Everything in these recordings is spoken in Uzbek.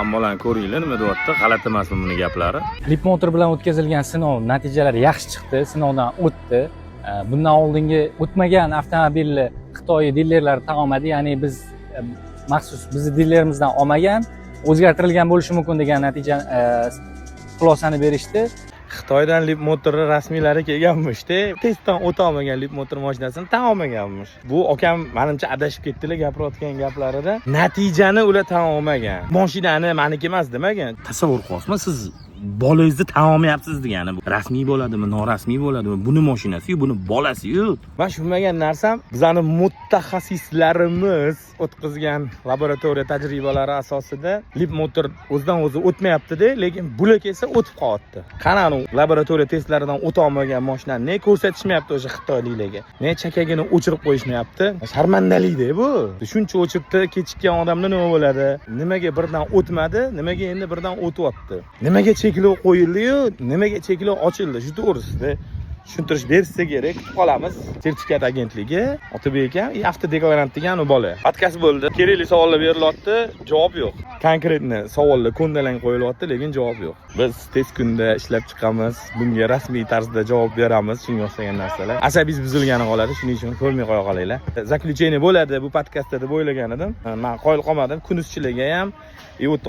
Ammolarni ko'ringlar, nima deyapti? G'alati emasmi buni gaplari? Lipmotor bilan o'tkazilgan sinov natijalari yaxshi chiqdi, sinovdan o'tdi. Bundan oldingi o'tmagan avtomobilni Xitoy dilerlari tan olmadi, ya'ni biz maxsus bizni dilerimizdan olmagan, o'zgartirilgan bo'lishi mumkin degan natija xulosani berishdi. Xitoydan Leapmotorni rasmiylari kelganmish-da, testdan o'ta olmagan Leapmotor mashinasini tan olmaganmish. Bu akam menimcha adashib ketdilar gapirayotgan gaplarida. Natijani ular tan olmagan. Mashinani meniki emas demagan. Tasavvur qilasizmi siz? Bolangizni tan olmayapsiz degani bu. Rasmiy bo'ladimi, norasmiy bo'ladimi? Buni mashinasi-yu, buni bolasi-yu. Men tushunmagan narsam, bizning mutaxassislarimiz o'tkazgan laboratoriya tajribalari asosida Leapmotor o'zidan o'zi o'tmayapti-da, lekin bular kelsa o'tib qolyapti. Qani laboratoriya testlaridan o'ta olmagan mashinani ne ko'rsatishmayapti o'sha xitoyliklarga. Ne chakagini o'chirib qo'yishmayapti. Sharmandalik-da bu. Shuncha o'chiribdi, kechikkan odamlar nima bo'ladi? Nimaga birdan o'tmadi? Nimaga endi birdan o'tyapti? Nimaga cheklov qo'yildi-yu, nimaga cheklov ochildi? Shu to'g'risida tushuntirish bersa kerak. Kutib qolamiz. Sertifikat agentligi, Otabek akam, avtodeklarant degan u bola. Podkast bo'ldi. Kerakli savollar berilyapti, javob yo'q. Konkretni savollar ko'ndalang qo'yilyapti, lekin javob yo'q. Biz tez kunda ishlab chiqamiz, bunga rasmiy tarzda javob beramiz, shunga o'xshagan narsalar. Asabingiz buzilgani qoladi, shuning uchun ko'rmay qo'ya qolinglar. Zakljucheniya bo'ladi bu podkastda deb o'ylagan edim. Men qoyil qolmadim. Kunuzchilarga ham,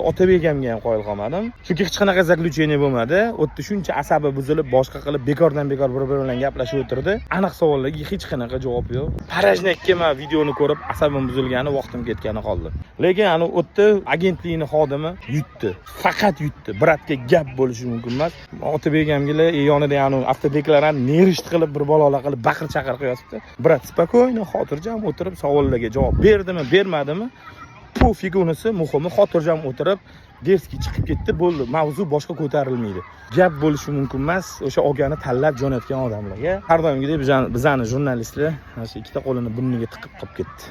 Otabek akamga ham qoyil qolmadim. Chunki hech qanaqa zakljucheniya bo'lmadi. O'tda shuncha asabi buzilib, boshqa qilib bekordan bekor bir-biri bilan gaplashib o'tirdi. Aniq savollarga hech qanaqa javob yo'q. Parajnakka men videoni ko'rib, asabim buzilgani, vaqtim ketgani qoldi. Lekin ana o'tda agentlikning xodimi yutdi. Faqat yutdi. Bratga gap bo'lishi mumkin emas. Otabek akamga yonida yana avtodeklarant nerishti qilib bir balolar qilib baqir-chaqir qilyapti. Brat spokойно, xotirjam o'tirib savollarga javob berdimi, bermadimi? Pofik unisi, muhimi xotirjam o'tirib, derskiy chiqib ketdi, bo'ldi. Mavzu boshqa ko'tarilmaydi. Gap bo'lishi mumkin emas o'sha ogani tanlab jo'natgan odamlarga. Har doimgidek bizani jurnalistlar o'sha ikkita qo'lini burniga tiqib qolib ketdi.